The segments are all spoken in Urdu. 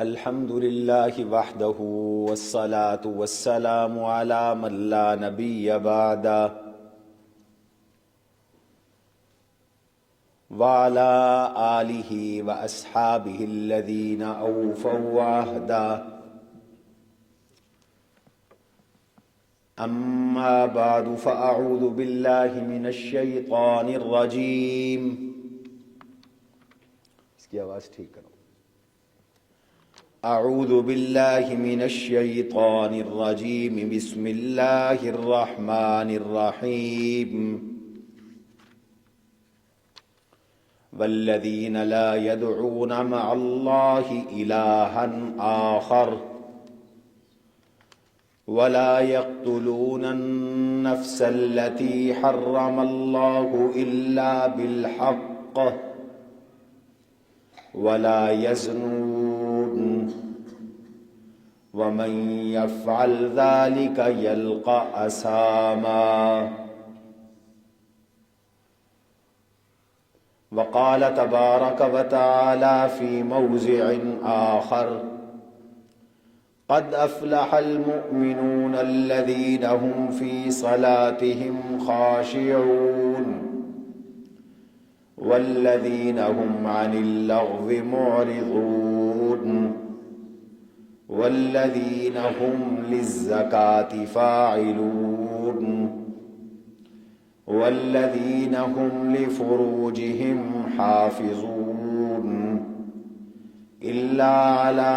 الحمد لله وحده والصلاة والسلام على من لا نبي بعده وعلى آله وأصحابه الذين أوفوا عهده أما بعد فأعوذ بالله من الشيطان الرجيم. اس کی آواز ٹھیک کرو. اعوذ باللہ من الشیطان الرجیم. بسم اللہ الرحمن الرحیم. والذین لا يدعون مع اللہ الہا آخر ولا يقتلون النفس التي حرم الله إلا بالحق ولا يزنون ومن يفعل ذلك يلقى أثاما. وقال تبارك وتعالى في موضع آخر: قد أفلح المؤمنون الذين هم في صلاتهم خاشعون والذين هم عن اللغو معرضون والذين هم للزكاة فاعلون والذين هم لفروجهم حافظون إلا على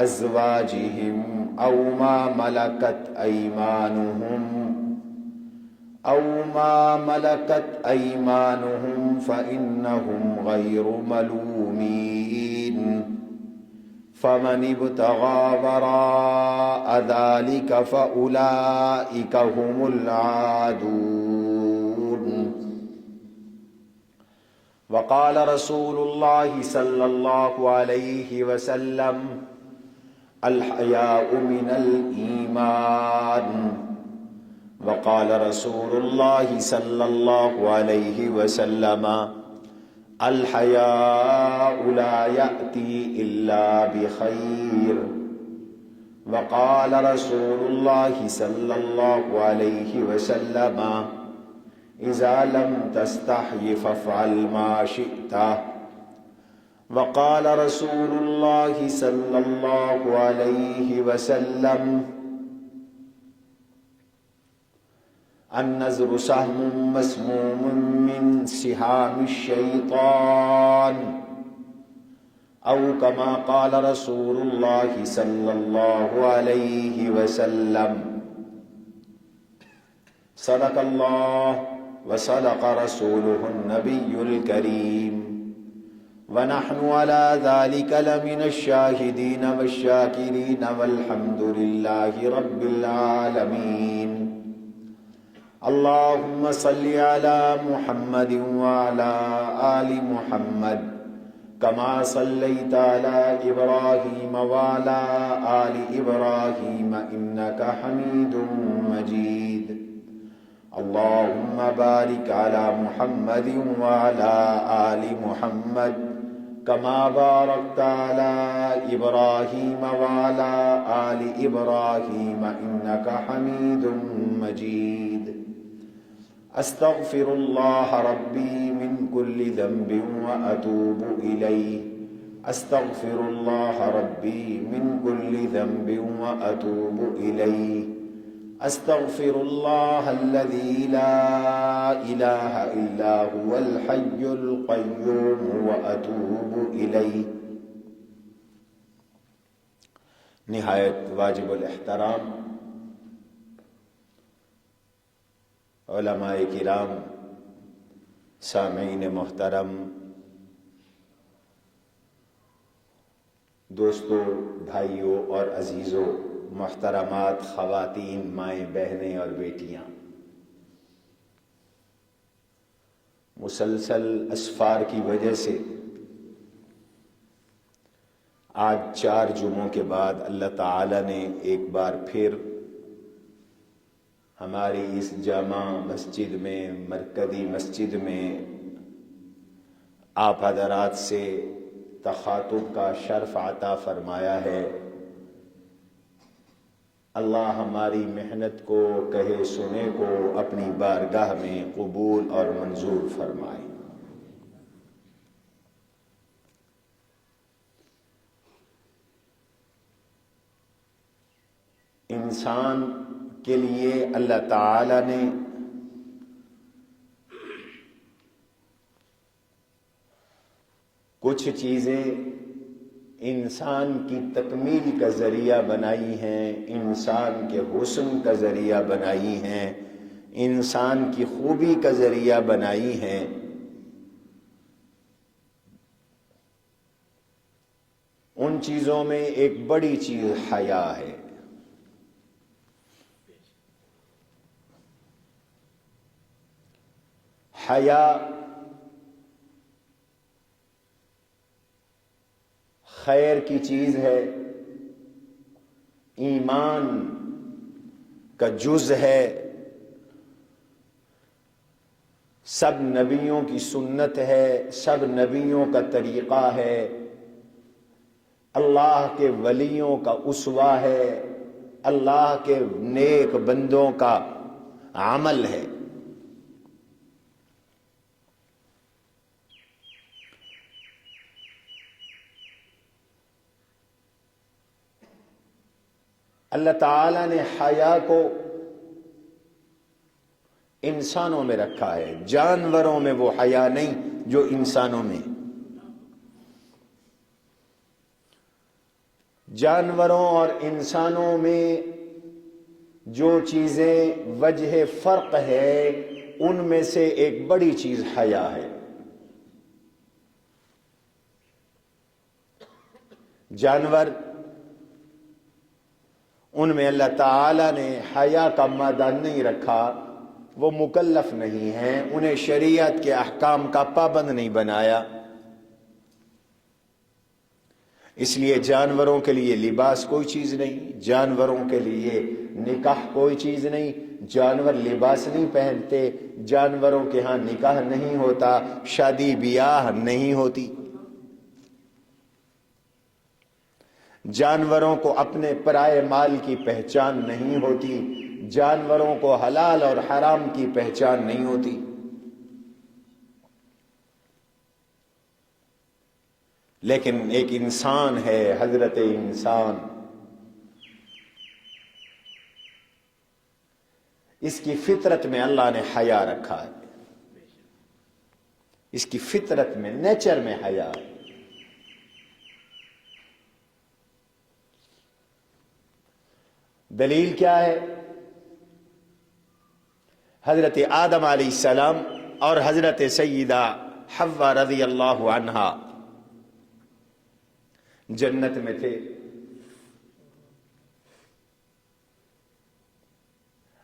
أزواجهم أو ما ملكت أيمانهم فإنهم غير ملومين. فمن ابتغى وراء ذلك فأولئك هم العادون. وقال رسول الله صلى الله عليه وسلم: الحياء من الإيمان. وقال رسول الله صلى الله عليه وسلم: الحياء لا يأتي إلا بخير. وقال رسول الله صلى الله عليه وسلم: إذا لم تستحي فافعل ما شئت. وقال رسول الله صلى الله عليه وسلم: النظر سهم مسموم من سهام الشيطان، أو كما قال رسول الله صلى الله عليه وسلم. صدق الله وصدق رسوله النبي الكريم، ونحن على ذلك لمن الشاهدين والشاكرين والحمد لله رب العالمين. اللهم صل على محمد وعلى آل محمد كما صليت على إبراهيم وعلى آل إبراهيم إنك حميد مجيد. اللهم بارك على محمد وعلى آل محمد كما باركت على إبراهيم وعلى آل إبراهيم إنك حميد مجيد. أستغفر الله ربي من كل ذنب وأتوب إليه. أستغفر الله ربي من كل ذنب وأتوب إليه. أستغفر الله الذي لا إله إلا هو الحي القيوم وأتوب إليه. نہایت واجب الاحترام علماء کرام، سامعین محترم، دوستوں، بھائیوں اور عزیزوں، محترمات خواتین، مائیں، بہنیں اور بیٹیاں، مسلسل اسفار کی وجہ سے آج 4 جمعوں کے بعد اللہ تعالی نے ایک بار پھر ہماری اس جامع مسجد میں، مرکزی مسجد میں آپ حضرات سے تخاطب کا شرف عطا فرمایا ہے۔ اللہ ہماری محنت کو، کہے سنے کو اپنی بارگاہ میں قبول اور منظور فرمائے۔ انسان کے لیے اللہ تعالی نے کچھ چیزیں انسان کی تکمیل کا ذریعہ بنائی ہیں، انسان کے حسن کا ذریعہ بنائی ہیں، انسان کی خوبی کا ذریعہ بنائی ہیں۔ ان چیزوں میں ایک بڑی چیز حیا ہے۔ حیا خیر کی چیز ہے، ایمان کا جز ہے، سب نبیوں کی سنت ہے، سب نبیوں کا طریقہ ہے، اللہ کے ولیوں کا اسوہ ہے، اللہ کے نیک بندوں کا عمل ہے۔ اللہ تعالیٰ نے حیا کو انسانوں میں رکھا ہے، جانوروں میں وہ حیا نہیں جو انسانوں میں۔ جانوروں اور انسانوں میں جو چیزیں وجہ فرق ہے ان میں سے ایک بڑی چیز حیا ہے۔ جانور، ان میں اللہ تعالیٰ نے حیا کا مادہ نہیں رکھا، وہ مکلف نہیں ہیں، انہیں شریعت کے احکام کا پابند نہیں بنایا۔ اس لیے جانوروں کے لیے لباس کوئی چیز نہیں، جانوروں کے لیے نکاح کوئی چیز نہیں، جانور لباس نہیں پہنتے، جانوروں کے ہاں نکاح نہیں ہوتا، شادی بیاہ نہیں ہوتی۔ جانوروں کو اپنے پرائے مال کی پہچان نہیں ہوتی، جانوروں کو حلال اور حرام کی پہچان نہیں ہوتی۔ لیکن ایک انسان ہے، حضرت انسان، اس کی فطرت میں اللہ نے حیا رکھا ہے، اس کی فطرت میں، نیچر میں حیا ہے۔ دلیل کیا ہے؟ حضرت آدم علیہ السلام اور حضرت سیدہ حوا رضی اللہ عنہا جنت میں تھے۔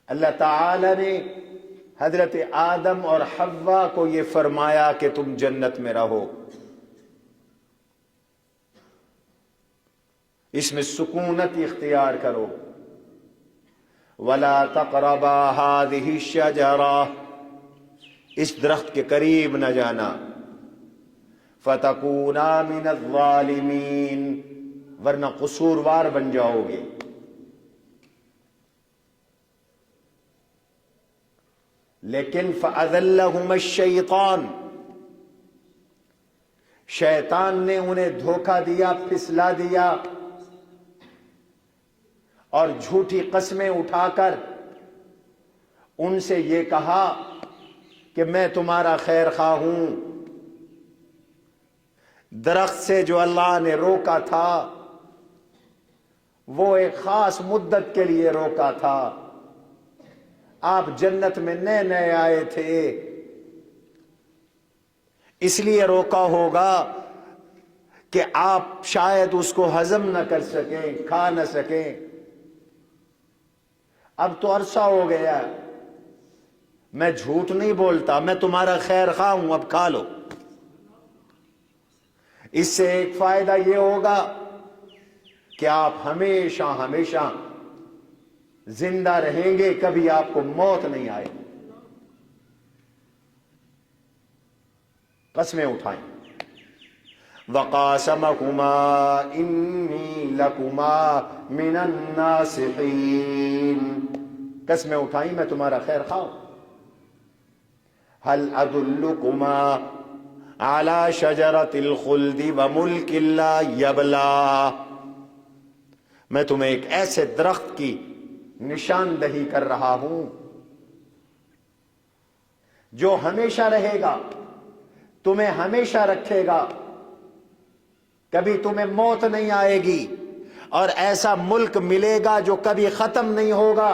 اللہ تعالی نے حضرت آدم اور حوا کو یہ فرمایا کہ تم جنت میں رہو، اس میں سکونت اختیار کرو۔ وَلَا تَقْرَبَا هَذِهِ الشَّجَرَةَ، اس درخت کے قریب نہ جانا، فَتَكُونَا مِنَ الظَّالِمِينَ، ورنہ قصوروار بن جاؤ گے۔ لیکن فَأَذَلَّهُمَا الشَّيْطَانُ، شیطان نے انہیں دھوکہ دیا، پھسلا دیا، اور جھوٹی قسمیں اٹھا کر ان سے یہ کہا کہ میں تمہارا خیر خواہ ہوں۔ درخت سے جو اللہ نے روکا تھا وہ ایک خاص مدت کے لیے روکا تھا، آپ جنت میں نئے نئے آئے تھے، اس لیے روکا ہوگا کہ آپ شاید اس کو ہضم نہ کر سکیں، کھا نہ سکیں۔ اب تو عرصہ ہو گیا، میں جھوٹ نہیں بولتا، میں تمہارا خیر خواہ ہوں، اب کھا لو۔ اس سے ایک فائدہ یہ ہوگا کہ آپ ہمیشہ ہمیشہ زندہ رہیں گے، کبھی آپ کو موت نہیں آئے۔ قسمیں اٹھائیں۔ وقاسمہما انی لکما من الناصحین، قسمیں اٹھائیں میں تمہارا خیر خواہ ہوں۔ هل ادلکما علی شجرۃ الخلد وملک لا یبلا، میں تمہیں ایک ایسے درخت کی نشاندہی کر رہا ہوں جو ہمیشہ رہے گا، تمہیں ہمیشہ رکھے گا، کبھی تمہیں موت نہیں آئے گی، اور ایسا ملک ملے گا جو کبھی ختم نہیں ہوگا۔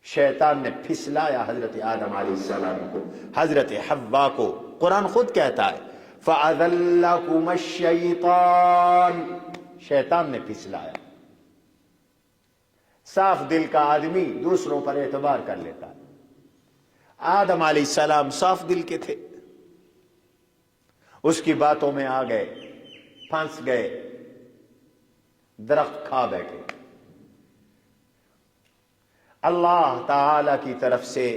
شیطان نے پھسلایا حضرت آدم علیہ السلام کو، حضرت حوا کو، قرآن خود کہتا ہے فَأَذَلَّكُمَ الشَّيْطَانُ، شیطان نے پھسلایا۔ صاف دل کا آدمی دوسروں پر اعتبار کر لیتا ہے، آدم علیہ السلام صاف دل کے تھے، اس کی باتوں میں آ گئے، پھنس گئے، درخت کھا بیٹھے۔ اللہ تعالی کی طرف سے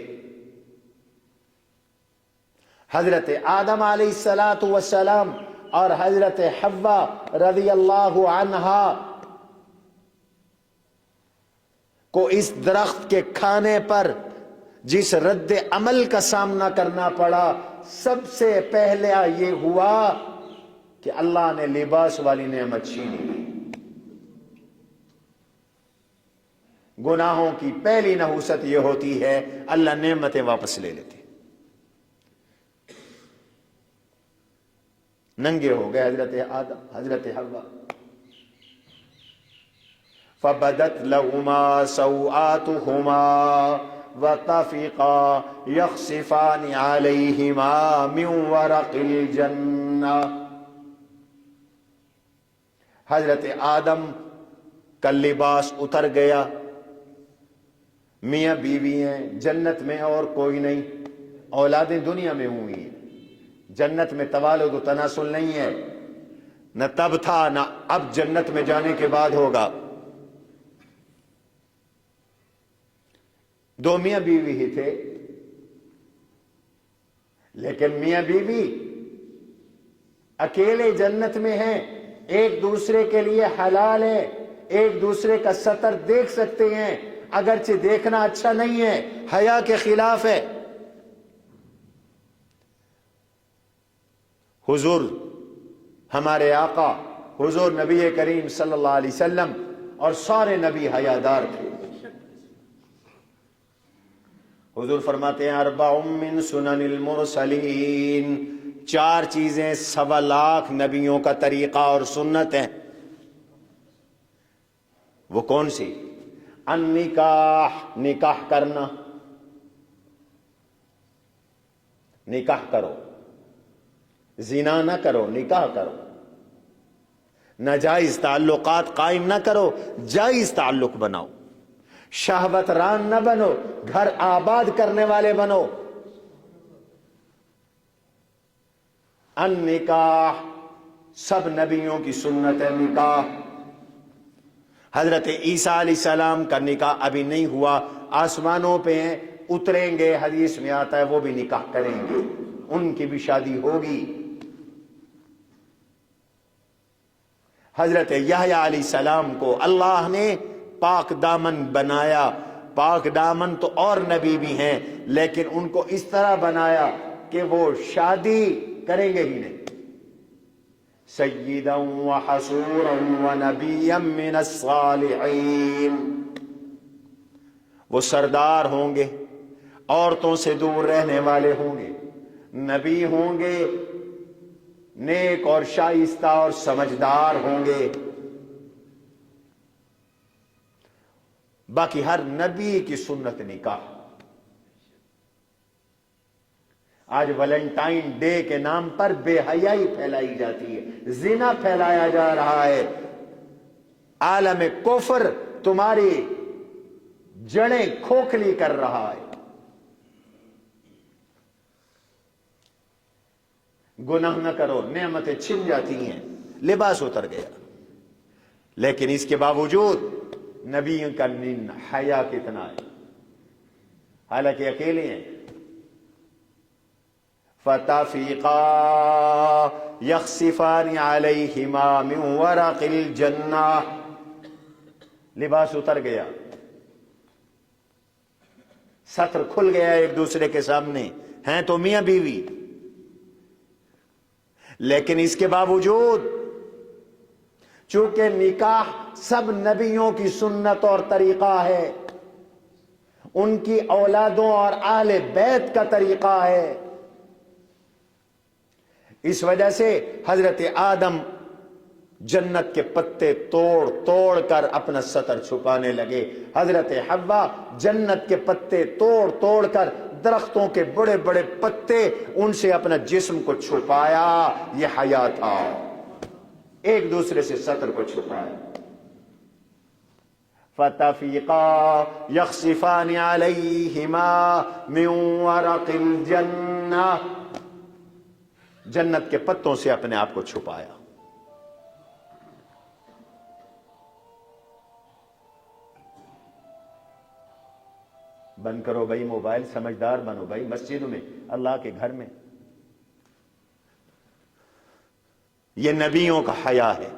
حضرت آدم علیہ السلام اور حضرت حوا رضی اللہ عنہا کو اس درخت کے کھانے پر جس رد عمل کا سامنا کرنا پڑا، سب سے پہلے یہ ہوا کہ اللہ نے لباس والی نعمت چھین لی۔ گناہوں کی پہلی نحوست یہ ہوتی ہے اللہ نعمتیں واپس لے لیتے، ننگے ہو گئے حضرت آدم، حضرت حوا۔ فبدت لهما سوآتهما وطفقا يخصفان عليهما من ورق الجنة، حضرت آدم کا لباس اتر گیا، میاں بیوی ہیں جنت میں اور کوئی نہیں، اولادیں دنیا میں ہوئی ہیں، جنت میں توالد و تناسل نہیں ہے، نہ تب تھا نہ اب جنت میں جانے کے بعد ہوگا۔ دو میاں بیوی ہی تھے، لیکن میاں بیوی اکیلے جنت میں ہیں، ایک دوسرے کے لیے حلال ہے، ایک دوسرے کا سطر دیکھ سکتے ہیں، اگرچہ دیکھنا اچھا نہیں ہے، حیا کے خلاف ہے۔ حضور ہمارے آقا حضور نبی کریم صلی اللہ علیہ وسلم اور سارے نبی حیادار تھے۔ حضور فرماتے ہیں اربع من سنن المرسلین، 4 چیزیں 1.25 لاکھ نبیوں کا طریقہ اور سنت ہیں۔ وہ کون سی؟ النکاح، نکاح کرنا، نکاح کرو، زنا نہ کرو، نکاح کرو، ناجائز تعلقات قائم نہ کرو، جائز تعلق بناؤ، شہوت ران نہ بنو، گھر آباد کرنے والے بنو۔ النکاح سب نبیوں کی سنت ہے، نکاح۔ حضرت عیسیٰ علیہ السلام کا نکاح ابھی نہیں ہوا، آسمانوں پہ ہیں، اتریں گے، حدیث میں آتا ہے وہ بھی نکاح کریں گے، ان کی بھی شادی ہوگی۔ حضرت یحییٰ علیہ السلام کو اللہ نے پاک دامن بنایا، پاک دامن تو اور نبی بھی ہیں، لیکن ان کو اس طرح بنایا کہ وہ شادی کریں گے ہی نہیں۔ سیدا وحصورا ونبیا من الصالحین، وہ سردار ہوں گے، عورتوں سے دور رہنے والے ہوں گے، نبی ہوں گے، نیک اور شائستہ اور سمجھدار ہوں گے۔ باقی ہر نبی کی سنت نکاح۔ آج ویلنٹائن ڈے کے نام پر بے حیائی پھیلائی جاتی ہے، زنا پھیلایا جا رہا ہے، عالم کفر تمہاری جڑیں کھوکھلی کر رہا ہے۔ گناہ نہ کرو، نعمتیں چھن جاتی ہیں، لباس اتر گیا، لیکن اس کے باوجود نبی کا حیا کتنا ہے، حالانکہ اکیلے ہیں۔ فتفیقا یخصفان علیہما من ورق الجنہ، لباس اتر گیا، ستر کھل گیا ایک دوسرے کے سامنے، ہیں تو میاں بیوی، لیکن اس کے باوجود چونکہ نکاح سب نبیوں کی سنت اور طریقہ ہے، ان کی اولادوں اور اہل بیت کا طریقہ ہے، اس وجہ سے حضرت آدم جنت کے پتے توڑ توڑ کر اپنا ستر چھپانے لگے، حضرت حوا جنت کے پتے توڑ توڑ کر درختوں کے بڑے بڑے پتے ان سے اپنا جسم کو چھپایا، یہ حیا تھا، ایک دوسرے سے ستر کو چھپایا۔ فَتَفِيقَا يَخْصِفَانِ عَلَيْهِمَا مِنْ وَرَقِ الْجَنَّةِ، جنت کے پتوں سے اپنے آپ کو چھپایا۔ بند کرو بھائی موبائل، سمجھدار بنو بھائی، مسجدوں میں، اللہ کے گھر میں، یہ نبیوں کا حیا ہے،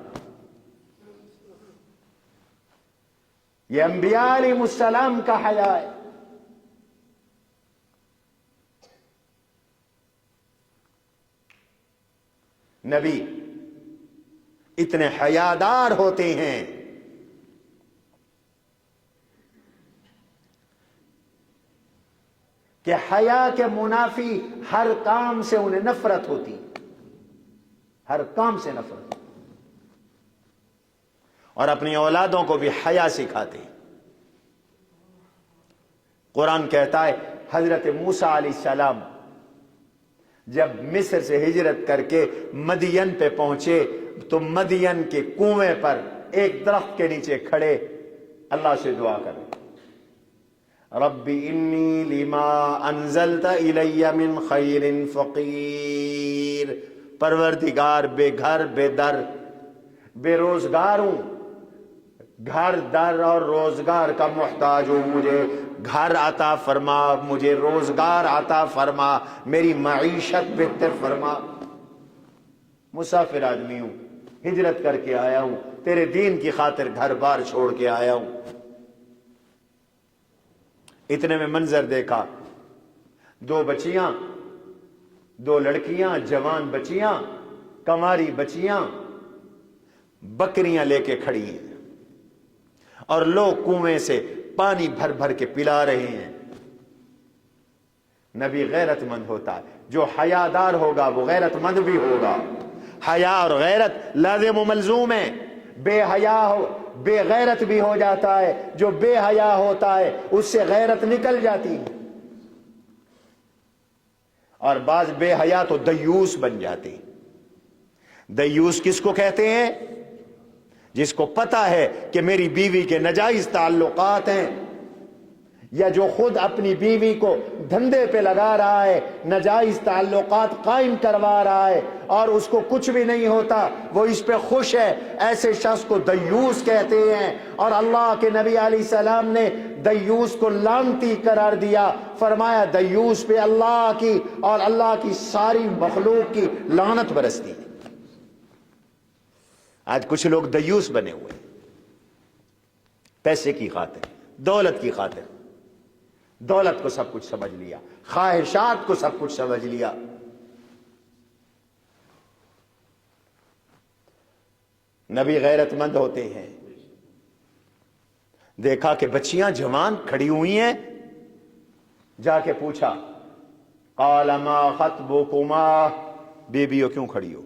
یہ انبیاء علیہ السلام کا حیا ہے۔ نبی اتنے حیادار ہوتے ہیں کہ حیا کے منافی ہر کام سے انہیں نفرت ہوتی، ہر کام سے نفرت، اور اپنی اولادوں کو بھی حیا سکھاتے۔ قرآن کہتا ہے حضرت موسیٰ علیہ السلام جب مصر سے ہجرت کر کے مدین پہ پہنچے تو مدین کے کنویں پر ایک درخت کے نیچے کھڑے اللہ سے دعا کرے، رب انی لما انزلت الی من خیر فقیر، پروردگار بے گھر بے در بے روزگار ہوں، گھر در اور روزگار کا محتاج ہوں، مجھے گھر عطا فرما، مجھے روزگار عطا فرما، میری معیشت بہتر فرما، مسافر آدمی ہوں، ہجرت کر کے آیا ہوں، تیرے دین کی خاطر گھر بار چھوڑ کے آیا ہوں۔ اتنے میں منظر دیکھا، دو بچیاں، دو لڑکیاں، جوان بچیاں، کنواری بچیاں بکریاں لے کے کھڑی ہیں اور لوگ کنویں سے پانی بھر بھر کے پلا رہے ہیں۔ نبی غیرت مند ہوتا ہے، جو حیادار ہوگا وہ غیرت مند بھی ہوگا۔ حیا اور غیرت لازم و ملزوم ہے، بے حیا ہو بے غیرت بھی ہو جاتا ہے، جو بے حیا ہوتا ہے اس سے غیرت نکل جاتی ہے، اور بعض بے حیا تو دیوس بن جاتے ہیں۔ دیوس کس کو کہتے ہیں؟ جس کو پتا ہے کہ میری بیوی کے ناجائز تعلقات ہیں، یا جو خود اپنی بیوی کو دھندے پہ لگا رہا ہے، ناجائز تعلقات قائم کروا رہا ہے اور اس کو کچھ بھی نہیں ہوتا، وہ اس پہ خوش ہے، ایسے شخص کو دیوس کہتے ہیں۔ اور اللہ کے نبی علیہ السلام نے دیوس کو لعنتی قرار دیا، فرمایا دیوس پہ اللہ کی اور اللہ کی ساری مخلوق کی لعنت برستی ہے۔ آج کچھ لوگ دیوس بنے ہوئے ہیں، پیسے کی خاطر، دولت کی خاطر، دولت کو سب کچھ سمجھ لیا، خواہشات کو سب کچھ سمجھ لیا۔ نبی غیرت مند ہوتے ہیں، دیکھا کہ بچیاں جوان کھڑی ہوئی ہیں، جا کے پوچھا، قال ما خطبکما، بیبیوں کیوں کھڑی ہو؟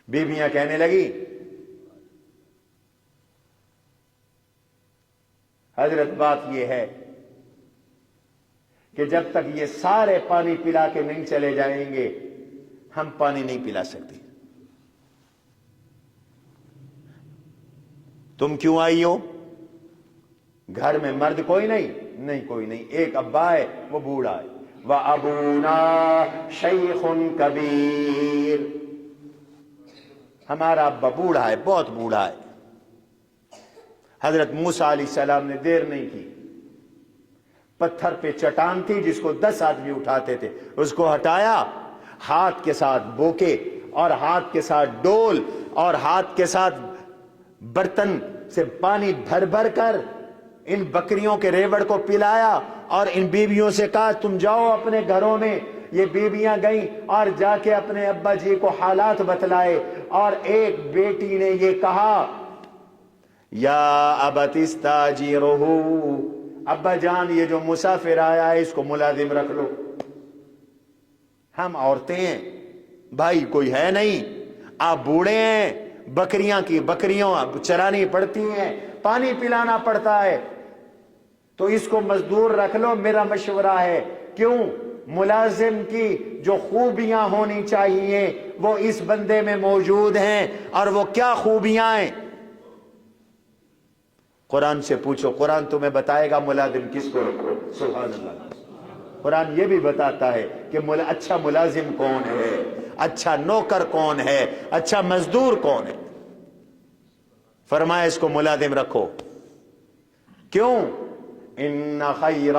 بیبیاں کہنے لگی، حضرت بات یہ ہے کہ جب تک یہ سارے پانی پلا کے نہیں چلے جائیں گے ہم پانی نہیں پلا سکتے۔ تم کیوں آئی ہو؟ گھر میں مرد کوئی نہیں؟ نہیں کوئی نہیں، ایک ابا ہے، وہ بوڑھا ہے، وَأَبُونَا شَيْخٌ کبیر، ہمارا ابا بوڑھا ہے، بہت بوڑھا ہے۔ حضرت موسیٰ علیہ السلام نے دیر نہیں کی، پتھر پہ چٹان تھی جس کو 10 آدمی اٹھاتے تھے، اس کو ہٹایا، ہاتھ کے ساتھ بوکے اور ہاتھ کے ساتھ ڈول اور ہاتھ کے ساتھ برتن سے پانی بھر بھر کر ان بکریوں کے ریوڑ کو پلایا اور ان بیویوں سے کہا تم جاؤ اپنے گھروں میں۔ یہ بیویاں گئیں اور جا کے اپنے ابا جی کو حالات بتلائے، اور ایک بیٹی نے یہ کہا یا ابت استاجرہ، ابا جان یہ جو مسافر آیا ہے اس کو ملازم رکھ لو۔ ہم عورتیں ہیں بھائی، کوئی ہے نہیں، آپ بوڑھے ہیں، بکریوں چرانی پڑتی ہیں، پانی پلانا پڑتا ہے، تو اس کو مزدور رکھ لو۔ میرا مشورہ ہے، کیوں؟ ملازم کی جو خوبیاں ہونی چاہیے وہ اس بندے میں موجود ہیں، اور وہ کیا خوبیاں ہیں؟ قرآن سے پوچھو، قرآن تمہیں بتائے گا ملازم کس کو رکھو۔ سبحان اللہ، قرآن یہ بھی بتاتا ہے کہ اچھا ملازم کون ہے، اچھا نوکر کون ہے، اچھا مزدور کون ہے۔ فرمایا اس کو ملازم رکھو۔ کیوں؟ ان خیر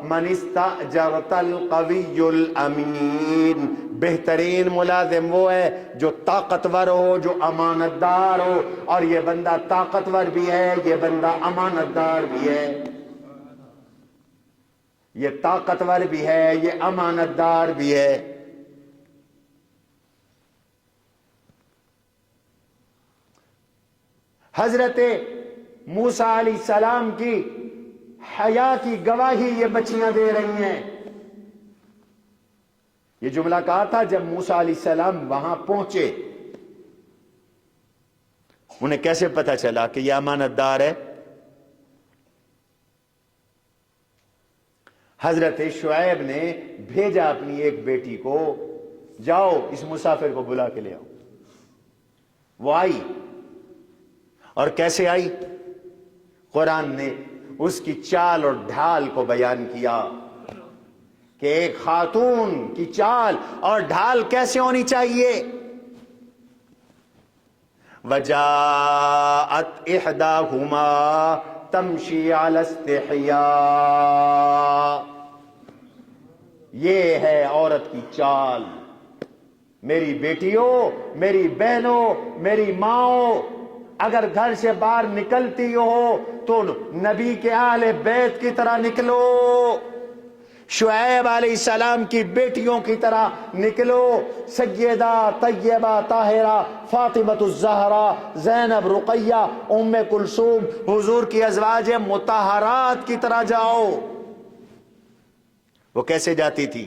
من استاجرت القوی الامین، بہترین ملازم وہ ہے جو طاقتور ہو، جو امانت دار ہو، اور یہ بندہ طاقتور بھی ہے، یہ بندہ امانت دار بھی ہے، یہ طاقتور بھی ہے، یہ امانت دار بھی ہے۔ حضرت موسیٰ علیہ السلام کی حیا کی گواہی یہ بچیاں دے رہی ہیں۔ یہ جملہ کہا تھا جب موسیٰ علیہ السلام وہاں پہنچے، انہیں کیسے پتا چلا کہ یہ امانت دار ہے؟ حضرت شعیب نے بھیجا اپنی ایک بیٹی کو، جاؤ اس مسافر کو بلا کے لے آؤ۔ وہ آئی، اور کیسے آئی؟ قرآن نے اس کی چال اور ڈھال کو بیان کیا کہ ایک خاتون کی چال اور ڈھال کیسے ہونی چاہیے۔ وَجَاءَتْ إِحْدَاهُمَا تَمْشِي عَلَى اسْتِحْيَاءٍ، یہ ہے عورت کی چال۔ میری بیٹیوں، میری بہنوں، میری ماؤں، اگر گھر سے باہر نکلتی ہو تو نبی کے اہل بیت کی طرح نکلو، شعیب علیہ السلام کی بیٹیوں کی طرح نکلو، سیدہ طیبہ طاہرہ فاطمۃ الزہرا، زینب، رقیہ، ام کلثوم، حضور کی ازواج مطہرات کی طرح جاؤ۔ وہ کیسے جاتی تھی؟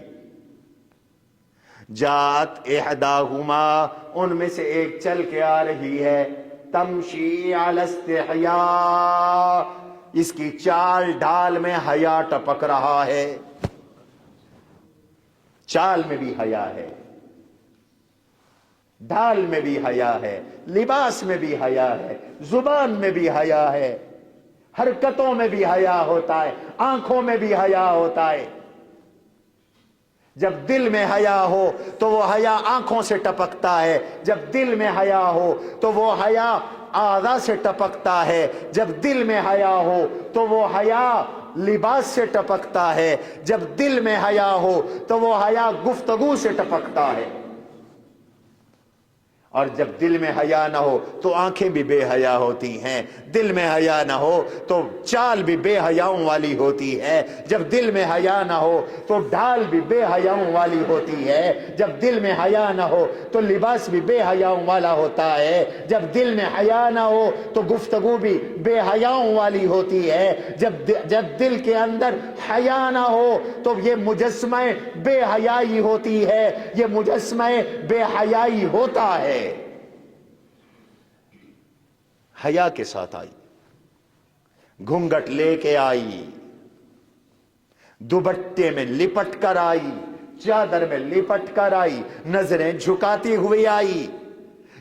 جات احداہما، ان میں سے ایک چل کے آ رہی ہے، تمشی علی استحیاء، اس کی چال ڈھال میں حیا ٹپک رہا ہے۔ چال میں بھی حیا ہے، ڈھال میں بھی حیا ہے، لباس میں بھی حیا ہے، زبان میں بھی حیا ہے، حرکتوں میں بھی حیا ہوتا ہے، آنکھوں میں بھی حیا ہوتا ہے۔ جب دل میں حیا ہو تو وہ حیا آنکھوں سے ٹپکتا ہے، جب دل میں حیا ہو تو وہ حیا اعضاء سے ٹپکتا ہے، جب دل میں حیا ہو تو وہ حیا لباس سے ٹپکتا ہے، جب دل میں حیا ہو تو وہ حیا گفتگو سے ٹپکتا ہے، اور جب دل میں حیا نہ ہو تو آنکھیں بھی بے حیا ہوتی ہیں، دل میں حیا نہ ہو تو چال بھی بے حیاؤں والی ہوتی ہے، جب دل میں حیا نہ ہو تو ڈھال بھی بے حیاؤں والی ہوتی ہے، جب دل میں حیا نہ ہو تو لباس بھی بے حیاؤں والا ہوتا ہے، جب دل میں حیا نہ ہو تو گفتگو بھی بے حیاؤں والی ہوتی ہے، جب دل کے اندر حیا نہ ہو تو یہ مجسمہ بے حیائی ہوتی ہے، یہ مجسمہ بے حیائی ہوتا ہے۔ حیا کے ساتھ آئی، گھونگھٹ لے کے آئی، دوپٹے میں لپٹ کر آئی، چادر میں لپٹ کر آئی، نظریں جھکاتی ہوئی آئی۔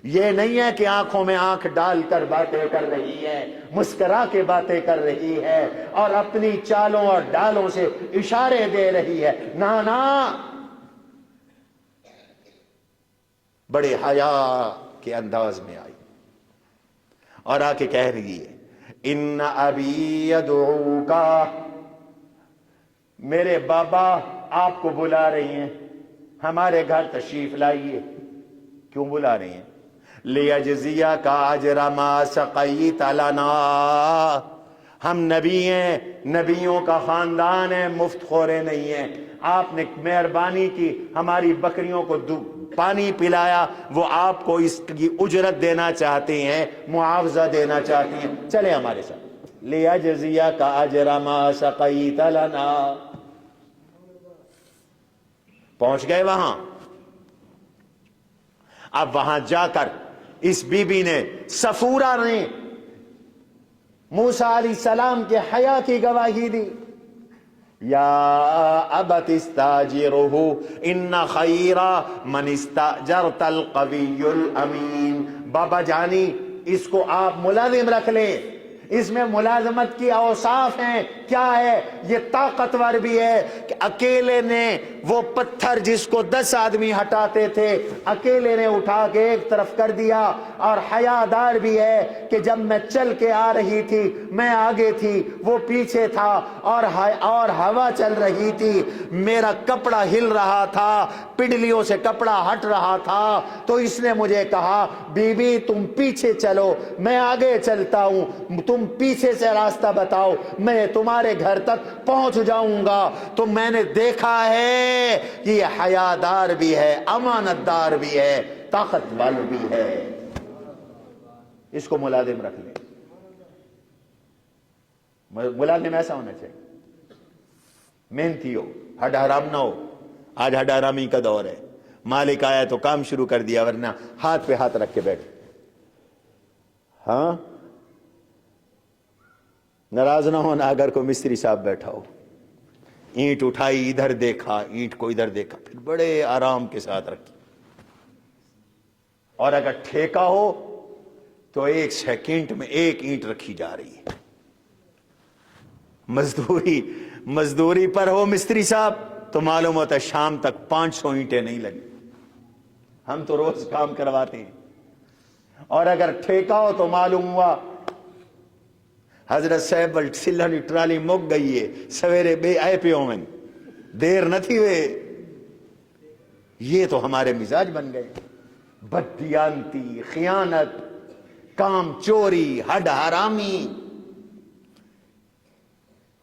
یہ نہیں ہے کہ آنکھوں میں آنکھ ڈال کر باتیں کر رہی ہے، مسکرا کے باتیں کر رہی ہے اور اپنی چالوں اور ڈالوں سے اشارے دے رہی ہے، نا، بڑے حیا کے انداز میں آئی اور آ کے کہہ رہی ہے ان ابی یدعوکا، میرے بابا آپ کو بلا رہی ہیں، ہمارے گھر تشریف لائیے۔ کیوں بلا رہی ہیں؟ لیجزیک اجر ما سقیت لنا، ہم نبی ہیں، نبیوں کا خاندان ہے، مفت خورے نہیں ہیں، آپ نے مہربانی کی ہماری بکریوں کو پانی پلایا، وہ آپ کو اس کی اجرت دینا چاہتے ہیں، معاوضہ دینا چاہتے ہیں، چلے ہمارے ساتھ۔ لیجزیک اجر ما سقیت لنا۔ پہنچ گئے وہاں۔ اب وہاں جا کر اس بی بی نے، صفورہ نے موسیٰ علیہ السلام کے حیا کی گواہی دی۔ یا ابت استاجرہ ان خیر من استاجرت القوی الامین، بابا جانی اس کو آپ ملازم رکھ لیں، اس میں ملازمت کی اوصاف ہیں، کیا ہے؟ یہ طاقتور بھی ہے کہ اکیلے نے وہ پتھر جس کو 10 آدمی ہٹاتے تھے اکیلے نے اٹھا کے ایک طرف کر دیا، اور حیادار بھی ہے کہ جب میں چل کے آ رہی تھی میں آگے تھی وہ پیچھے تھا، اور ہوا چل رہی تھی، میرا کپڑا ہل رہا تھا، پنڈلیوں سے کپڑا ہٹ رہا تھا، تو اس نے مجھے کہا بی بی تم پیچھے چلو میں آگے چلتا ہوں، تم پیچھے سے راستہ بتاؤ میں تمہارے گھر تک پہنچ جاؤں گا۔ تو میں نے دیکھا ہے کہ یہ حیادار بھی ہے، امانت دار بھی ہے، طاقتور بھی ہے، اس کو ملازم رکھ لیں۔ ملازم ایسا ہونا چاہیے، محنتی ہو، ہڈ حرام نہ ہو۔ آج ہڈ حرامی کا دور ہے، مالک آیا تو کام شروع کر دیا، ورنہ ہاتھ پہ ہاتھ رکھ کے بیٹھ۔ ہاں ناراض نہ ہونا اگر کوئی مستری صاحب بیٹھا ہو، اینٹ اٹھائی ادھر دیکھا، اینٹ کو ادھر دیکھا، پھر بڑے آرام کے ساتھ رکھی، اور اگر ٹھیکا ہو تو 1 سیکنڈ میں 1 اینٹ رکھی جا رہی ہے۔ مزدوری پر ہو مستری صاحب تو معلوم ہوتا ہے شام تک 500 اینٹیں نہیں لگی، ہم تو روز کام کرواتے ہیں، اور اگر ٹھیکا ہو تو معلوم ہوا حضرت صاحب سلہنی ٹرالی مک گئی ہے، سویرے بے آئے پیو میں دیر نہ تھی وے۔ یہ تو ہمارے مزاج بن گئے، بددیانتی، خیانت، کام چوری، ہڈ حرامی،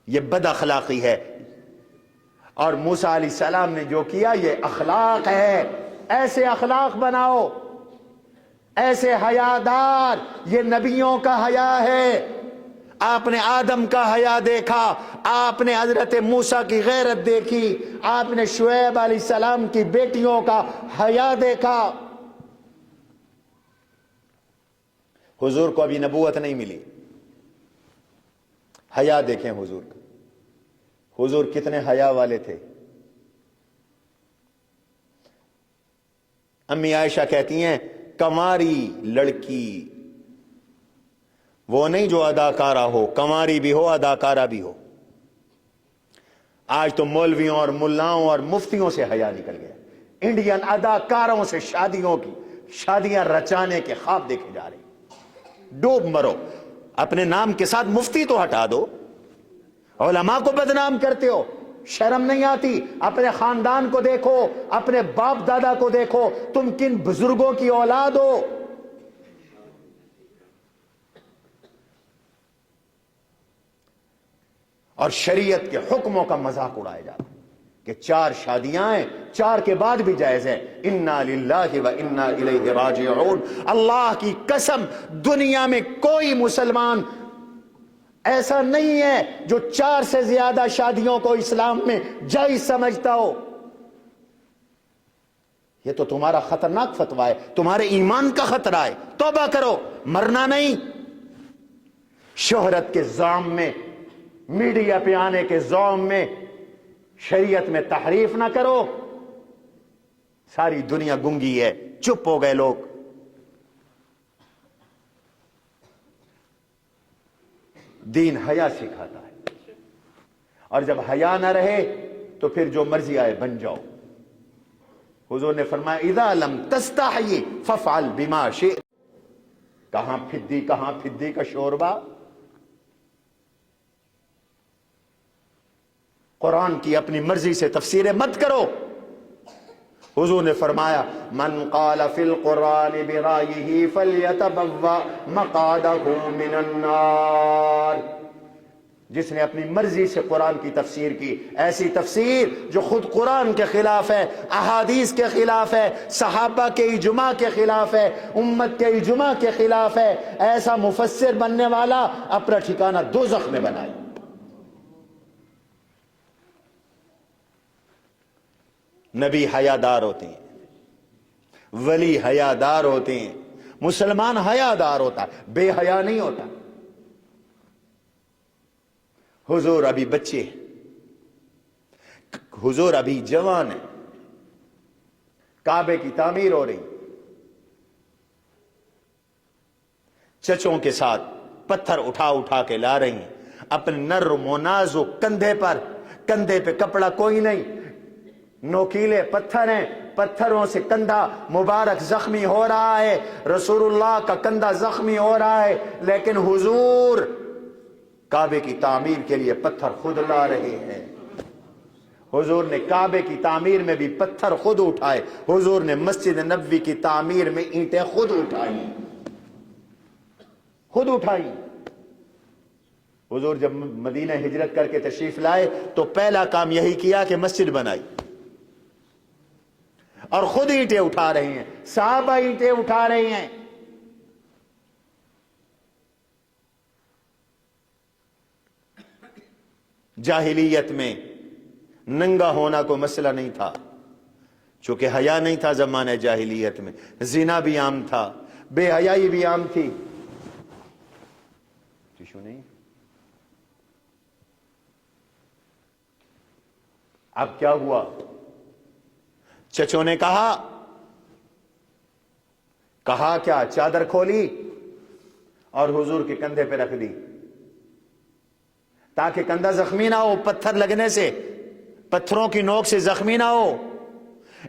یہ بد اخلاقی ہے۔ اور موسیٰ علیہ السلام نے جو کیا یہ اخلاق ہے، ایسے اخلاق بناؤ، ایسے حیادار، یہ نبیوں کا حیا ہے۔ آپ نے آدم کا حیا دیکھا، آپ نے حضرت موسیٰ کی غیرت دیکھی، آپ نے شعیب علیہ السلام کی بیٹیوں کا حیا دیکھا۔ حضور کو ابھی نبوت نہیں ملی، حیا دیکھیں حضور کا، حضور کتنے حیا والے تھے۔ امی عائشہ کہتی ہیں کنواری لڑکی وہ نہیں جو اداکارہ ہو، کنواری بھی ہو اداکارہ بھی ہو۔ آج تو مولویوں اور ملاؤں اور مفتیوں سے حیا نکل گیا، انڈین اداکاروں سے شادیاں رچانے کے خواب دیکھے جا رہے ہیں۔ ڈوب مرو، اپنے نام کے ساتھ مفتی تو ہٹا دو، علماء کو بدنام کرتے ہو، شرم نہیں آتی؟ اپنے خاندان کو دیکھو، اپنے باپ دادا کو دیکھو، تم کن بزرگوں کی اولاد ہو۔ اور شریعت کے حکموں کا مذاق اڑایا جاتا ہے کہ 4 شادیاں ہیں، 4 کے بعد بھی جائز ہے۔ انا للہ و انا الیہ راجعون۔ اللہ کی قسم دنیا میں کوئی مسلمان ایسا نہیں ہے جو 4 سے زیادہ شادیوں کو اسلام میں جائز سمجھتا ہو۔ یہ تو تمہارا خطرناک فتویٰ ہے، تمہارے ایمان کا خطرہ ہے، توبہ کرو، مرنا نہیں۔ شہرت کے زام میں، میڈیا پہ آنے کے زوم میں شریعت میں تحریف نہ کرو۔ ساری دنیا گنگی ہے، چپ ہو گئے لوگ۔ دین حیا سکھاتا ہے، اور جب حیا نہ رہے تو پھر جو مرضی آئے بن جاؤ۔ حضور نے فرمایا اذا لم تستحی فافعل بما شئت۔ کہاں پھدی کا شوربہ۔ قرآن کی اپنی مرضی سے تفسیریں مت کرو. حضور نے فرمایا من قال فی القرآن برائیہ فلیتبوأ مقعدہ من النار. جس نے اپنی مرضی سے قرآن کی تفسیر کی، ایسی تفسیر جو خود قرآن کے خلاف ہے، احادیث کے خلاف ہے، صحابہ کے اجماع کے خلاف ہے، امت کے اجماع کے خلاف ہے، ایسا مفسر بننے والا اپنا ٹھکانہ دوزخ میں بنائے. نبی حیادار ہوتے ہیں، ولی حیادار ہوتے ہیں، مسلمان حیادار ہوتا ہے، بے حیا نہیں ہوتا. حضور ابھی بچے ہیں، حضور ابھی جوان ہیں، کعبے کی تعمیر ہو رہی، چچوں کے ساتھ پتھر اٹھا اٹھا کے لا رہی ہیں اپنے نرم و نازک کندھے پر. کندھے پہ کپڑا کوئی نہیں، نوکیلے پتھر ہیں، پتھروں سے کندھا مبارک زخمی ہو رہا ہے. رسول اللہ کا کندھا زخمی ہو رہا ہے، لیکن حضور کعبے کی تعمیر کے لیے پتھر خود لا رہے ہیں. حضور نے کعبے کی تعمیر میں بھی پتھر خود اٹھائے. حضور نے مسجد نبوی کی تعمیر میں اینٹیں خود اٹھائی، خود اٹھائی. حضور جب مدینہ ہجرت کر کے تشریف لائے تو پہلا کام یہی کیا کہ مسجد بنائی، اور خود اینٹیں اٹھا رہے ہیں. صحابہ اینٹیں اٹھا رہے ہیں. جاہلیت میں ننگا ہونا کوئی مسئلہ نہیں تھا، چونکہ حیا نہیں تھا زمانہ جاہلیت میں. زنا بھی عام تھا، بے حیائی بھی عام تھی. ٹیشو نہیں؟ اب کیا ہوا؟ چچوں نے کہا کیا؟ چادر کھولی اور حضور کے کندھے پہ رکھ دی تاکہ کندھا زخمی نہ ہو، پتھر لگنے سے، پتھروں کی نوک سے زخمی نہ ہو.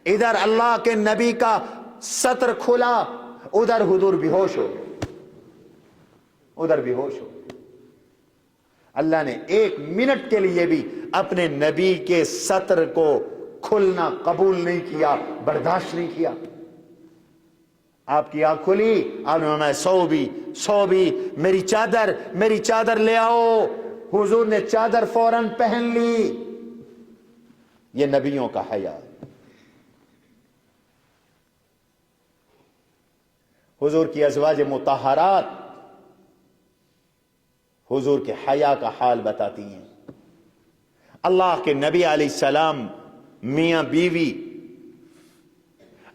ادھر اللہ کے نبی کا سطر کھلا، ادھر حضور بے ہوش ہو، ادھر بے ہوش ہو. اللہ نے ایک منٹ کے لیے بھی اپنے نبی کے سطر کو کھلنا قبول نہیں کیا، برداشت نہیں کیا. آپ کی آنکھ کھلی، آپ نے فرمایا سو بھی میری چادر لے آؤ. حضور نے چادر فوراً پہن لی. یہ نبیوں کا حیا. حضور کی ازواج مطہرات حضور کے حیا کا حال بتاتی ہیں. اللہ کے نبی علیہ السلام میاں بیوی،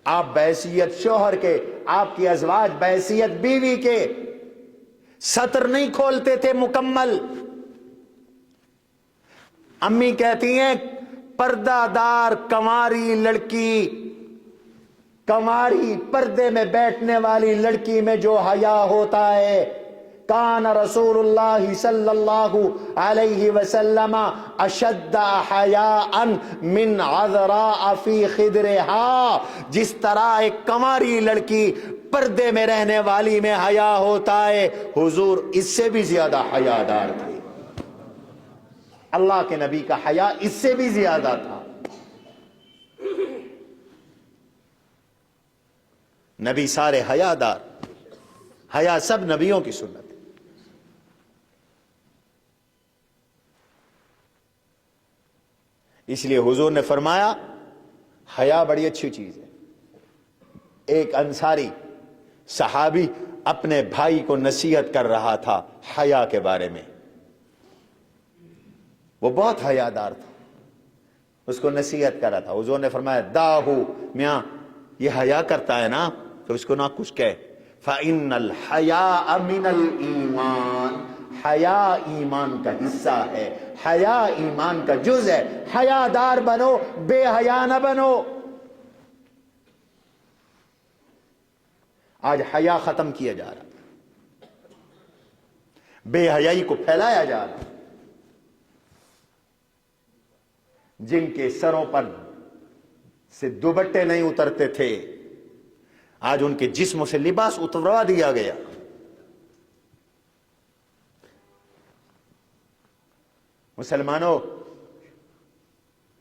آپ بحیثیت شوہر کے، آپ کی ازواج بحیثیت بیوی کے سطر نہیں کھولتے تھے مکمل. امی کہتی ہیں پردہ دار کنواری لڑکی، کنواری پردے میں بیٹھنے والی لڑکی میں جو حیا ہوتا ہے، کان رسول اللہ صلی اللہ علیہ وسلم اشد حیاء من عذراء فی خدرہا. جس طرح ایک کنواری لڑکی پردے میں رہنے والی میں حیا ہوتا ہے، حضور اس سے بھی زیادہ حیادار تھے. اللہ کے نبی کا حیا اس سے بھی زیادہ تھا. نبی سارے حیادار. حیا سب نبیوں کی سنت ہے. اس لیے حضور نے فرمایا حیا بڑی اچھی چیز ہے. ایک انصاری صحابی اپنے بھائی کو نصیحت کر رہا تھا حیا کے بارے میں. وہ بہت حیادار تھا، اس کو نصیحت کر رہا تھا. حضور نے فرمایا داہو، میاں یہ حیا کرتا ہے نا تو اس کو نہ کچھ کہے. فَإِنَّ الْحَيَاءَ مِنَ الْإِيمَانِ. حیا ایمان کا حصہ ہے، حیا ایمان کا جز ہے. حیادار بنو، بے حیا نہ بنو. آج حیا ختم کیا جا رہا، بے حیائی کو پھیلایا جا رہا. جن کے سروں پر سے دوپٹے نہیں اترتے تھے، آج ان کے جسموں سے لباس اتروا دیا گیا. مسلمانوں،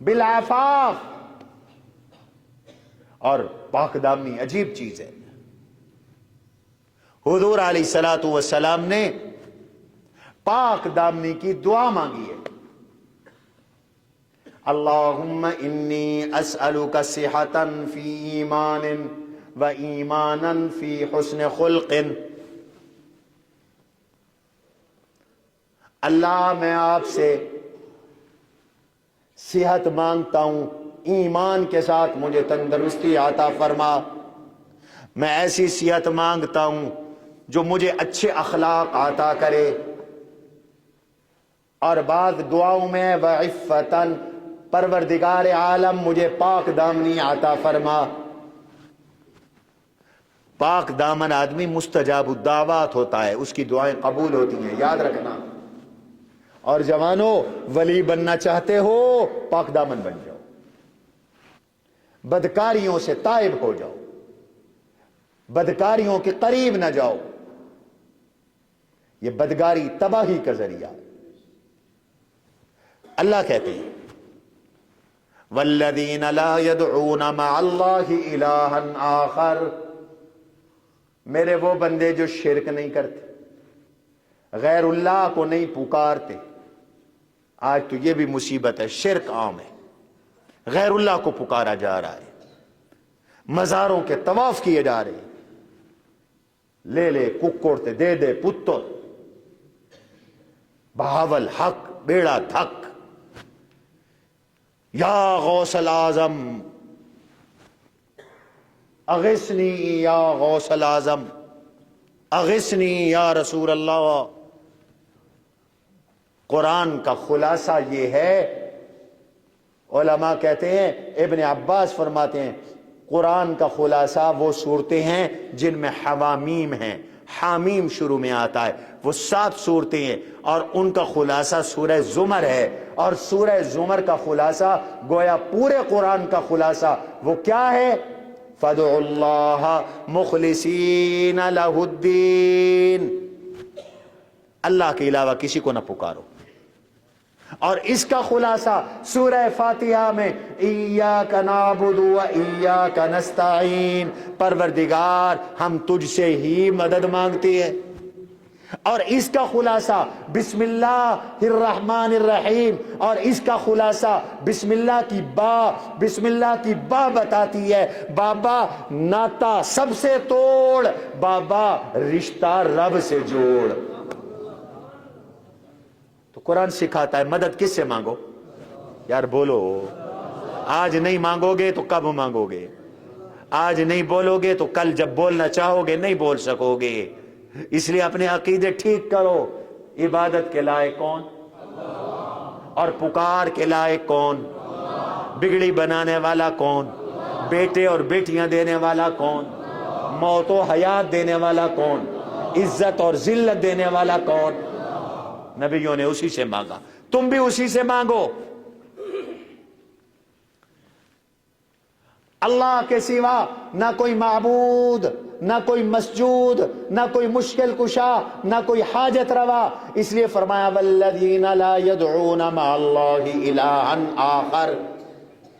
بالعفاف. اور پاک دامنی عجیب چیز ہے. حضور علیہ الصلوۃ والسلام نے پاک دامنی کی دعا مانگی ہے. اللہم انی اسألک صحۃ فی ایمان و ایمانا فی حسن خلق. اللہ میں آپ سے صحت مانگتا ہوں، ایمان کے ساتھ مجھے تندرستی عطا فرما. میں ایسی صحت مانگتا ہوں جو مجھے اچھے اخلاق عطا کرے. اور بعض دعاؤں میں وعفتاً، پروردگار عالم مجھے پاک دامنی عطا فرما. پاک دامن آدمی مستجاب الدعوات ہوتا ہے، اس کی دعائیں قبول ہوتی ہیں، یاد رکھنا. اور جوانوں، ولی بننا چاہتے ہو پاک دامن بن جاؤ، بدکاریوں سے تائب ہو جاؤ، بدکاریوں کے قریب نہ جاؤ. یہ بدکاری تباہی کا ذریعہ. اللہ کہتے ہیں والذین لا يدعون مع اللہ الہا آخر. میرے وہ بندے جو شرک نہیں کرتے، غیر اللہ کو نہیں پکارتے. آج تو یہ بھی مصیبت ہے، شرک عام ہے، غیر اللہ کو پکارا جا رہا ہے، مزاروں کے طواف کیے جا رہے ہیں. لے لے ککڑتے دے دے پتر، بہاول حق بیڑا تھک. یا غوث الاعظم اغثنی، یا غوث الاعظم اغثنی یا رسول اللہ. قرآن کا خلاصہ یہ ہے، علماء کہتے ہیں، ابن عباس فرماتے ہیں قرآن کا خلاصہ وہ صورتیں ہیں جن میں حوامیم ہیں. حامیم شروع میں آتا ہے، وہ 7 صورتیں ہیں، اور ان کا خلاصہ سورہ زمر ہے. اور سورہ زمر کا خلاصہ گویا پورے قرآن کا خلاصہ وہ کیا ہے؟ فَادْعُوا اللَّهَ مُخْلِصِينَ لَهُ الدِّينَ. اللہ کے علاوہ کسی کو نہ پکارو. اور اس کا خلاصہ سورہ فاتحہ میں ایاک نعبد و ایاک نستعین. پروردگار ہم تجھ سے ہی مدد مانگتے ہیں. اور اس کا خلاصہ بسم اللہ الرحمن الرحیم. اور اس کا خلاصہ بسم اللہ کی با بتاتی ہے بابا ناتا سب سے توڑ، بابا رشتہ رب سے جوڑ. تو قرآن سکھاتا ہے مدد کس سے مانگو؟ یار بولو. آج نہیں مانگو گے تو کب مانگو گے؟ آج نہیں بولو گے تو کل جب بولنا چاہو گے نہیں بول سکو گے. اس لیے اپنے عقیدے ٹھیک کرو. عبادت کے لائق کون؟ اور پکار کے لائق کون؟ بگڑی بنانے والا کون؟ بیٹے اور بیٹیاں دینے والا کون؟ موت و حیات دینے والا کون؟ عزت اور ذلت دینے والا کون؟ نبیوں نے اسی سے مانگا، تم بھی اسی سے مانگو. اللہ کے سوا نہ کوئی معبود، نہ کوئی مسجود، نہ کوئی مشکل کشا، نہ کوئی حاجت روا. اس لیے فرمایا والذین لا يدعون مع اللہ الہا آخر.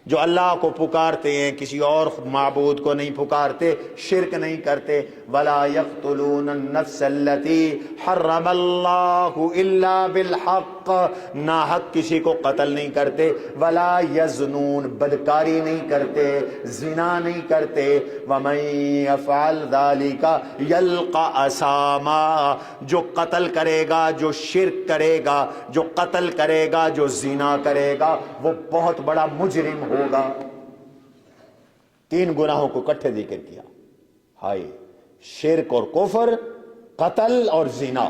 جو اللہ کو پکارتے ہیں، کسی اور معبود کو نہیں پکارتے، شرک نہیں کرتے. ولا يقتلون النفس التي حرم اللہ الا بالحق. ناحق کسی کو قتل نہیں کرتے. ولا يزنون، بدکاری نہیں کرتے، زنا نہیں کرتے. ومن يفعل ذلك يلقى اثاما. جو قتل کرے گا، جو شرک کرے گا، جو قتل کرے گا، جو زنا کرے گا، وہ بہت بڑا مجرم ہوگا. 3 گناہوں کو اکٹھے ذکر کیا. ہائے، شرک اور کفر، قتل اور زنا.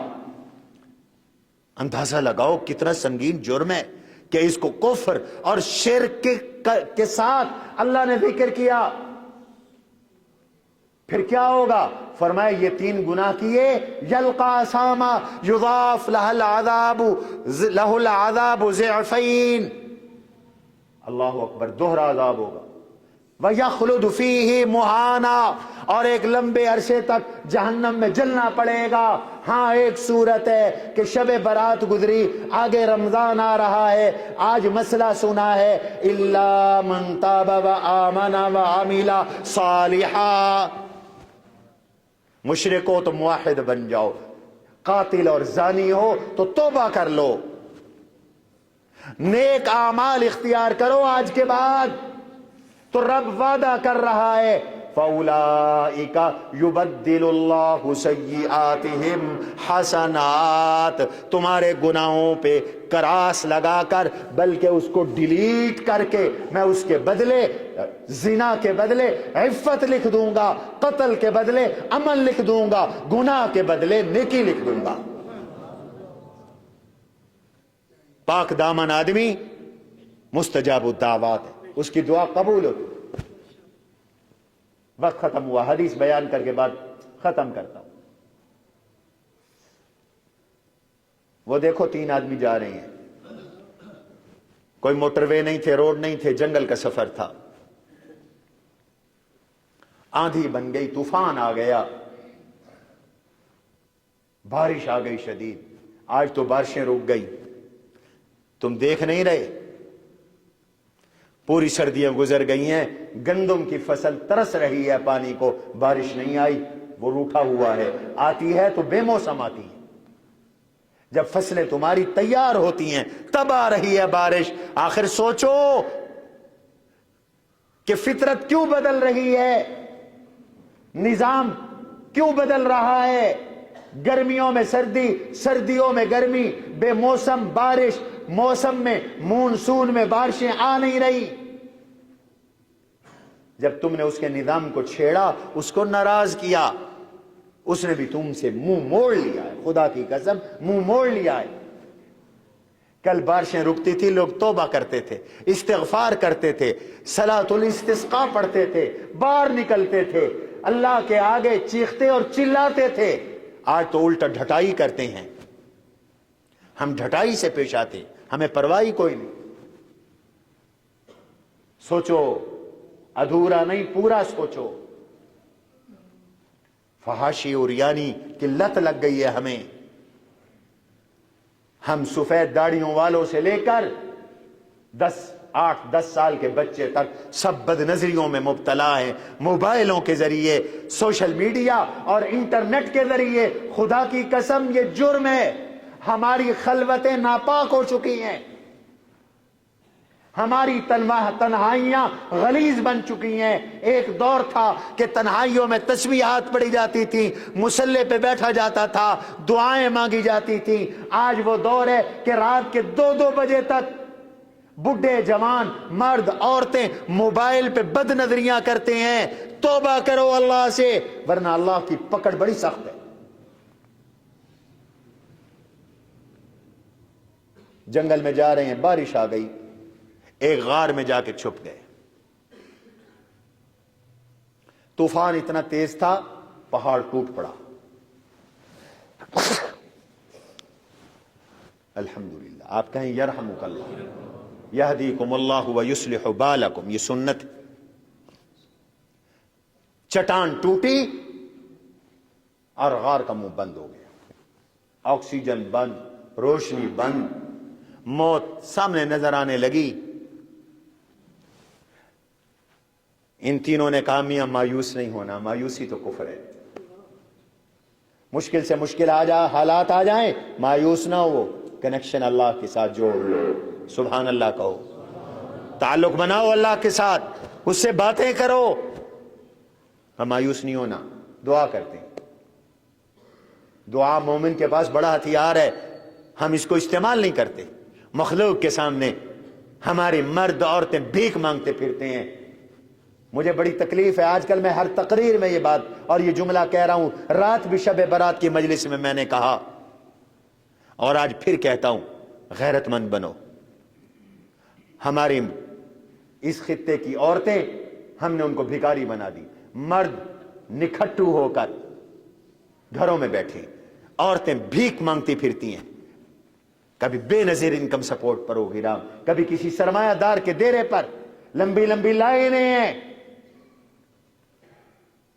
اندازہ لگاؤ کتنا سنگین جرم ہے کہ اس کو کفر اور شرک کے ساتھ اللہ نے ذکر کیا. پھر کیا ہوگا؟ فرمایا یہ 3 گناہ کیے، یلقا اساما یضاف لہ العذاب ضعفین. اللہ اکبر، دوہرا عذاب ہوگا. وَيَخْلُدُ فِيهِ مُهَانًا، اور ایک لمبے عرصے تک جہنم میں جلنا پڑے گا۔ ہاں ایک صورت ہے کہ شب برات گزری، آگے رمضان آ رہا ہے، آج مسئلہ سنا ہے، إِلَّا مَن تَابَ وَآمَنَ وَعَمِلَ صَالِحًا۔ مشرک ہو تو موحد بن جاؤ، قاتل اور زانی ہو تو توبہ کر لو، نیک اعمال اختیار کرو آج کے بعد، تو رب وعدہ کر رہا ہے فَأُولَئِكَ يُبَدِّلُ اللَّهُ سَيِّئَاتِهِمْ حَسَنَاتٍ، تمہارے گناہوں پہ کراس لگا کر، بلکہ اس کو ڈیلیٹ کر کے میں اس کے بدلے زنا کے بدلے عفت لکھ دوں گا، قتل کے بدلے امن لکھ دوں گا، گناہ کے بدلے نیکی لکھ دوں گا۔ پاک دامن آدمی مستجاب الدعوات ہے، اس کی دعا قبول ہوتی۔ وقت ختم ہوا، حدیث بیان کر کے بعد ختم کرتا ہوں۔ وہ دیکھو 3 آدمی جا رہے ہیں، کوئی موٹر وے نہیں تھے، روڈ نہیں تھے، جنگل کا سفر تھا، آندھی بن گئی، طوفان آ گیا، بارش آ گئی شدید۔ آج تو بارشیں رک گئی، تم دیکھ نہیں رہے، پوری سردیاں گزر گئی ہیں، گندم کی فصل ترس رہی ہے پانی کو، بارش نہیں آئی، وہ روٹھا ہوا ہے، آتی ہے تو بے موسم آتی ہے۔ جب فصلیں تمہاری تیار ہوتی ہیں تب آ رہی ہے بارش۔ آخر سوچو کہ فطرت کیوں بدل رہی ہے، نظام کیوں بدل رہا ہے، گرمیوں میں سردی، سردیوں میں گرمی، بے موسم بارش، موسم میں مونسون میں بارشیں آ نہیں رہی۔ جب تم نے اس کے نظام کو چھیڑا، اس کو ناراض کیا، اس نے بھی تم سے منہ موڑ لیا ہے، خدا کی قسم منہ موڑ لیا ہے۔ کل بارشیں رکتی تھی، لوگ توبہ کرتے تھے، استغفار کرتے تھے، صلاۃ الاستسقاء پڑھتے تھے، باہر نکلتے تھے، اللہ کے آگے چیختے اور چلاتے تھے۔ آج تو الٹا ڈھٹائی کرتے ہیں، ہم ڈھٹائی سے پیش آتے، ہمیں پرواہی کوئی نہیں۔ سوچو، ادھورا نہیں پورا سوچو۔ فحاشی اور یعنی کی لت لگ گئی ہے ہمیں، ہم سفید داڑھیوں والوں سے لے کر 8-10 سال کے بچے تک سب بد نظریوں میں مبتلا ہیں، موبائلوں کے ذریعے، سوشل میڈیا اور انٹرنیٹ کے ذریعے۔ خدا کی قسم یہ جرم ہے، ہماری خلوتیں ناپاک ہو چکی ہیں، ہماری تنہائیاں غلیظ بن چکی ہیں۔ ایک دور تھا کہ تنہائیوں میں تسبیحات پڑھی جاتی تھی، مصلی پہ بیٹھا جاتا تھا، دعائیں مانگی جاتی تھی۔ آج وہ دور ہے کہ رات کے 2-2 بجے تک بڈھے جوان مرد عورتیں موبائل پہ بد نظریاں کرتے ہیں۔ توبہ کرو اللہ سے، ورنہ اللہ کی پکڑ بڑی سخت ہے۔ جنگل میں جا رہے ہیں، بارش آ گئی، ایک غار میں جا کے چھپ گئے۔ طوفان اتنا تیز تھا، پہاڑ ٹوٹ پڑا۔ الحمدللہ، آپ کہیں یرحمک اللہ، یہدیکم اللہ ویصلح بالکم، یہ سنت۔ چٹان ٹوٹی اور غار کا منہ بند ہو گیا، آکسیجن بند، روشنی بند، موت سامنے نظر آنے لگی۔ ان تینوں نے کہا میاں مایوس نہیں ہونا، مایوسی تو کفر ہے۔ مشکل سے مشکل حالات آ جائیں، مایوس نہ ہو، کنیکشن اللہ کے ساتھ جوڑ لو، سبحان اللہ کہو، تعلق بناؤ اللہ کے ساتھ، اس سے باتیں کرو۔ ہم مایوس نہیں ہونا، دعا کرتے ہیں۔ دعا مومن کے پاس بڑا ہتھیار ہے، ہم اس کو استعمال نہیں کرتے۔ مخلوق کے سامنے ہماری مرد عورتیں بھیک مانگتے پھرتے ہیں۔ مجھے بڑی تکلیف ہے، آج کل میں ہر تقریر میں یہ بات اور یہ جملہ کہہ رہا ہوں، رات بھی شب برات کی مجلس میں نے کہا اور آج پھر کہتا ہوں، غیرت مند بنو۔ ہماری اس خطے کی عورتیں، ہم نے ان کو بھکاری بنا دی، مرد نکھٹو ہو کر گھروں میں بیٹھے، عورتیں بھیک مانگتی پھرتی ہیں، کبھی بے نظیر انکم سپورٹ پروگرام، کبھی کسی سرمایہ دار کے ڈیرے پر، لمبی لمبی لائنیں ہیں،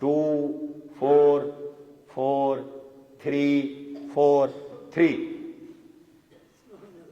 244343।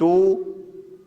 2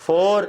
4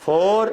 4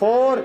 4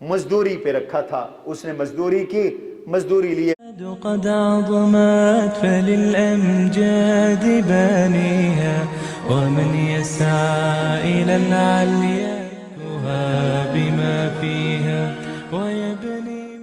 مزدوری پہ رکھا تھا، اس نے مزدوری کی، مزدوری لیے قد عظمت فللأمجاد بانيها ومن يسعى إلى العليا بما فيها ويبني